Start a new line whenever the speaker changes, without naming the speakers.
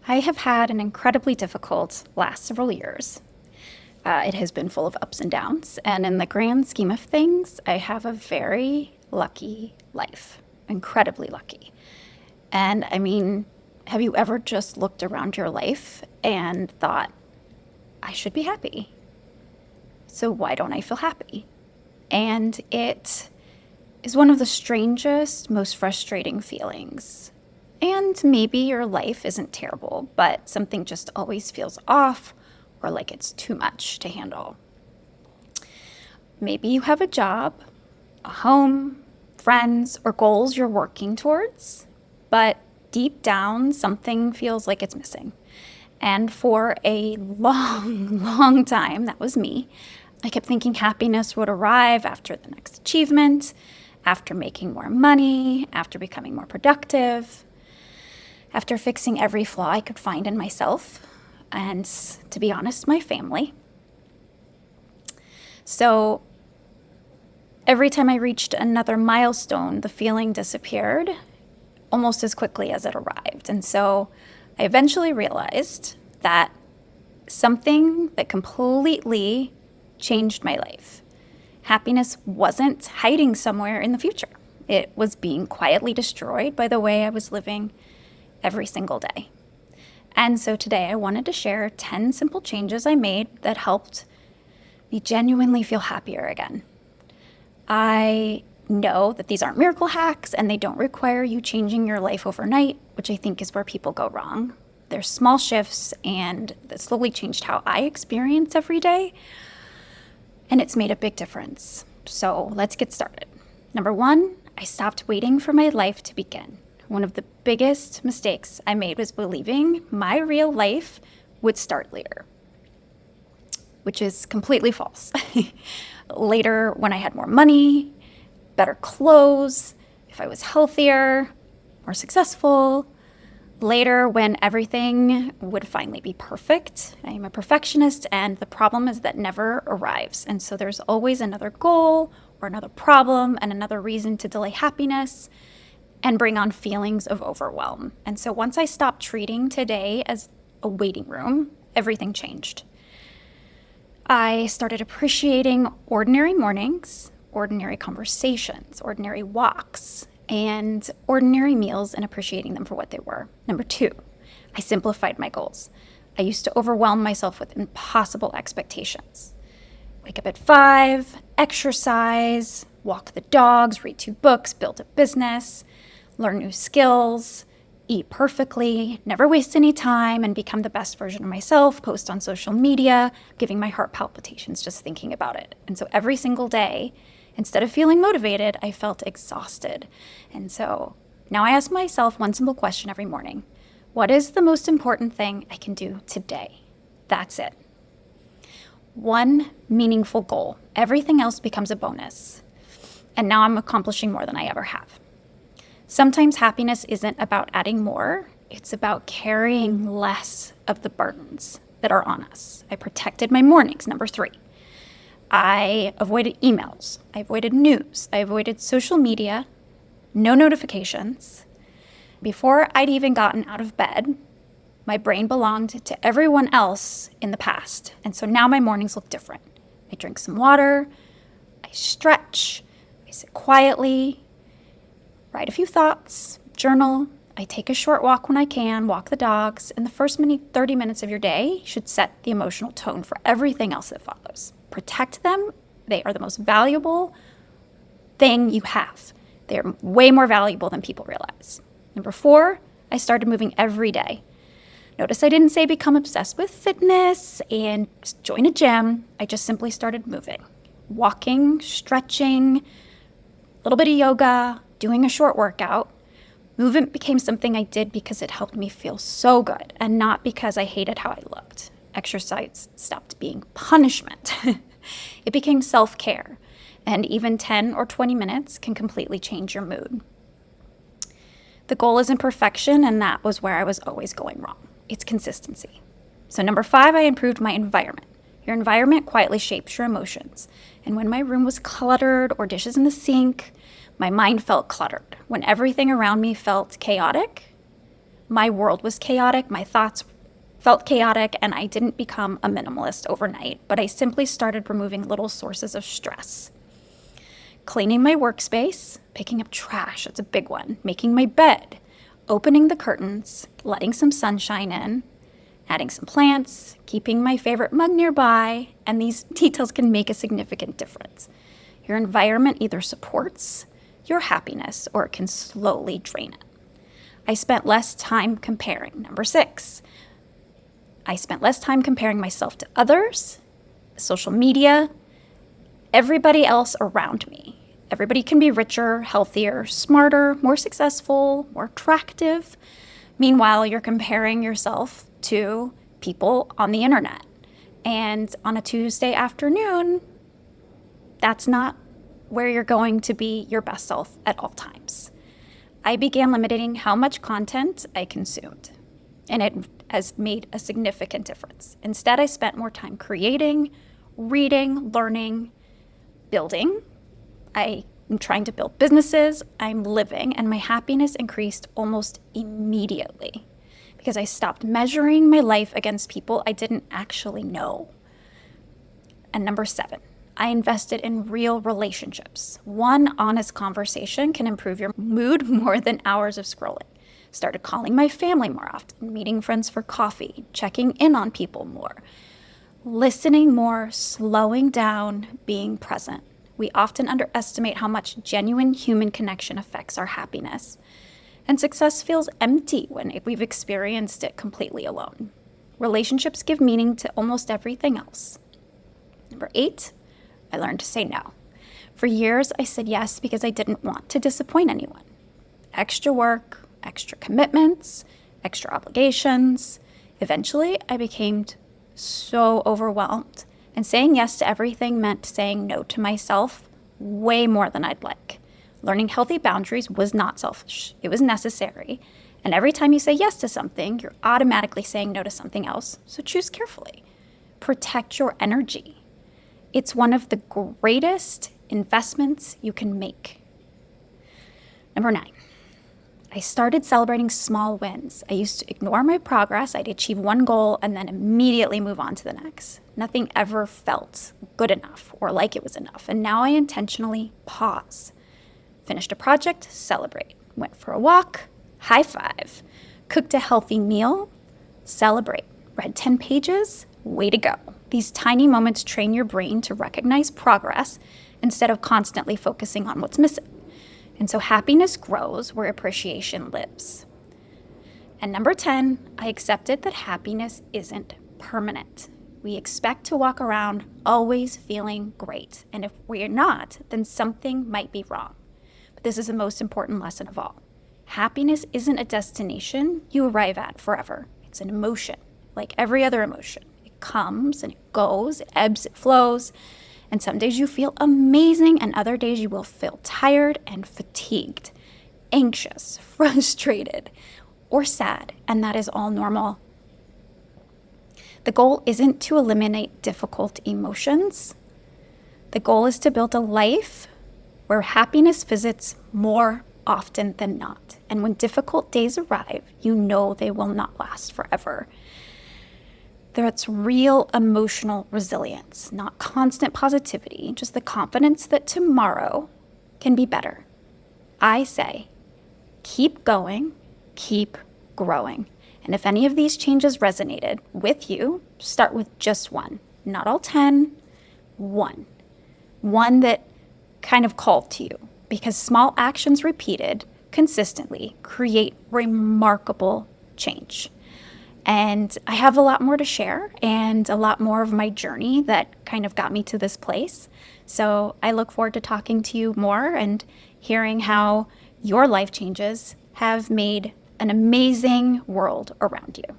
I have had an incredibly difficult last several years. It has been full of ups and downs, and in the grand scheme of things, I have a very lucky life. Incredibly lucky. And I mean, have you ever just looked around your life and thought, I should be happy? So why don't I feel happy? And it is one of the strangest, most frustrating feelings. And maybe your life isn't terrible, but something just always feels off or like it's too much to handle. Maybe you have a job, a home, friends, or goals you're working towards, but deep down, something feels like it's missing. And for a long, long time, that was me. I kept thinking happiness would arrive after the next achievement, after making more money, after becoming more productive, after fixing every flaw I could find in myself, and to be honest, my family. So every time I reached another milestone, the feeling disappeared almost as quickly as it arrived. And so I eventually realized that something that completely changed my life. Happiness wasn't hiding somewhere in the future. It was being quietly destroyed by the way I was living every single day. And so today I wanted to share 10 simple changes I made that helped me genuinely feel happier again. I know that these aren't miracle hacks and they don't require you changing your life overnight, which I think is where people go wrong. They're small shifts and that slowly changed how I experience every day, and it's made a big difference. So let's get started. Number one, I stopped waiting for my life to begin. One of the biggest mistakes I made was believing my real life would start later, which is completely false. Later, when I had more money, better clothes, if I was healthier, more successful, later when everything would finally be perfect. I am a perfectionist, and the problem is that never arrives. And so there's always another goal or another problem and another reason to delay happiness and bring on feelings of overwhelm. And so once I stopped treating today as a waiting room, everything changed. I started appreciating ordinary mornings, ordinary conversations, ordinary walks, and ordinary meals and appreciating them for what they were. Number two, I simplified my goals. I used to overwhelm myself with impossible expectations. Wake up at 5, exercise, walk the dogs, read 2 books, build a business, learn new skills, eat perfectly, never waste any time, and become the best version of myself, post on social media, giving my heart palpitations just thinking about it. And so every single day, instead of feeling motivated, I felt exhausted. And so now I ask myself one simple question every morning. What is the most important thing I can do today? That's it. One meaningful goal. Everything else becomes a bonus. And now I'm accomplishing more than I ever have. Sometimes happiness isn't about adding more. It's about carrying less of the burdens that are on us. I protected my mornings, number 3. I avoided emails. I avoided news. I avoided social media, no notifications. Before I'd even gotten out of bed, my brain belonged to everyone else in the past. And so now my mornings look different. I drink some water, I stretch, I sit quietly, write a few thoughts, journal. I take a short walk when I can, walk the dogs, and the first 30 minutes of your day should set the emotional tone for everything else that follows. Protect them. They are the most valuable thing you have. They are way more valuable than people realize. Number 4, I started moving every day. Notice I didn't say become obsessed with fitness and join a gym. I just simply started moving, walking, stretching, a little bit of yoga, doing a short workout. Movement became something I did because it helped me feel so good and not because I hated how I looked. Exercise stopped being punishment. It became self-care, and even 10 or 20 minutes can completely change your mood. The goal isn't perfection, and that was where I was always going wrong. It's consistency. So number 5, I improved my environment. Your environment quietly shapes your emotions. And when my room was cluttered or dishes in the sink, my mind felt cluttered. When everything around me felt chaotic, My world was chaotic, my thoughts felt chaotic, and I didn't become a minimalist overnight, but I simply started removing little sources of stress. Cleaning my workspace, picking up trash, that's a big one, making my bed, opening the curtains, letting some sunshine in, adding some plants, keeping my favorite mug nearby, and these details can make a significant difference. Your environment either supports your happiness or it can slowly drain it. I spent less time comparing. Number 6, I spent less time comparing myself to others, social media, everybody else around me. Everybody can be richer, healthier, smarter, more successful, more attractive. Meanwhile, you're comparing yourself to people on the internet. And on a Tuesday afternoon, that's not where you're going to be your best self at all times. I began limiting how much content I consumed, and it has made a significant difference. Instead, I spent more time creating, reading, learning, building. I am trying to build businesses, I'm living, and my happiness increased almost immediately because I stopped measuring my life against people I didn't actually know. And number 7, I invested in real relationships. One honest conversation can improve your mood more than hours of scrolling. Started calling my family more often, meeting friends for coffee, checking in on people more, listening more, slowing down, being present. We often underestimate how much genuine human connection affects our happiness. And success feels empty when we've experienced it completely alone. Relationships give meaning to almost everything else. Number 8, I learned to say no. For years, I said yes because I didn't want to disappoint anyone. Extra work, extra commitments, extra obligations. Eventually, I became so overwhelmed, and saying yes to everything meant saying no to myself way more than I'd like. Learning healthy boundaries was not selfish. It was necessary. And every time you say yes to something, you're automatically saying no to something else. So choose carefully. Protect your energy. It's one of the greatest investments you can make. Number 9, I started celebrating small wins. I used to ignore my progress. I'd achieve one goal and then immediately move on to the next. Nothing ever felt good enough or like it was enough. And now I intentionally pause. Finished a project, celebrate. Went for a walk, high five. Cooked a healthy meal, celebrate. Read 10 pages, way to go. These tiny moments train your brain to recognize progress instead of constantly focusing on what's missing. And so happiness grows where appreciation lives. And number 10, I accepted that happiness isn't permanent. We expect to walk around always feeling great. And if we're not, then something might be wrong. But this is the most important lesson of all. Happiness isn't a destination you arrive at forever. It's an emotion, like every other emotion. It comes and it goes, it ebbs, it flows. And some days you feel amazing, and other days you will feel tired and fatigued, anxious, frustrated, or sad, and that is all normal. The goal isn't to eliminate difficult emotions. The goal is to build a life where happiness visits more often than not. And when difficult days arrive, you know they will not last forever. That's real emotional resilience, not constant positivity, just the confidence that tomorrow can be better. I say, keep going, keep growing. And if any of these changes resonated with you, start with just one, not all 10, one. One that kind of called to you, because small actions repeated consistently create remarkable change. And I have a lot more to share and a lot more of my journey that kind of got me to this place. So I look forward to talking to you more and hearing how your life changes have made an amazing world around you.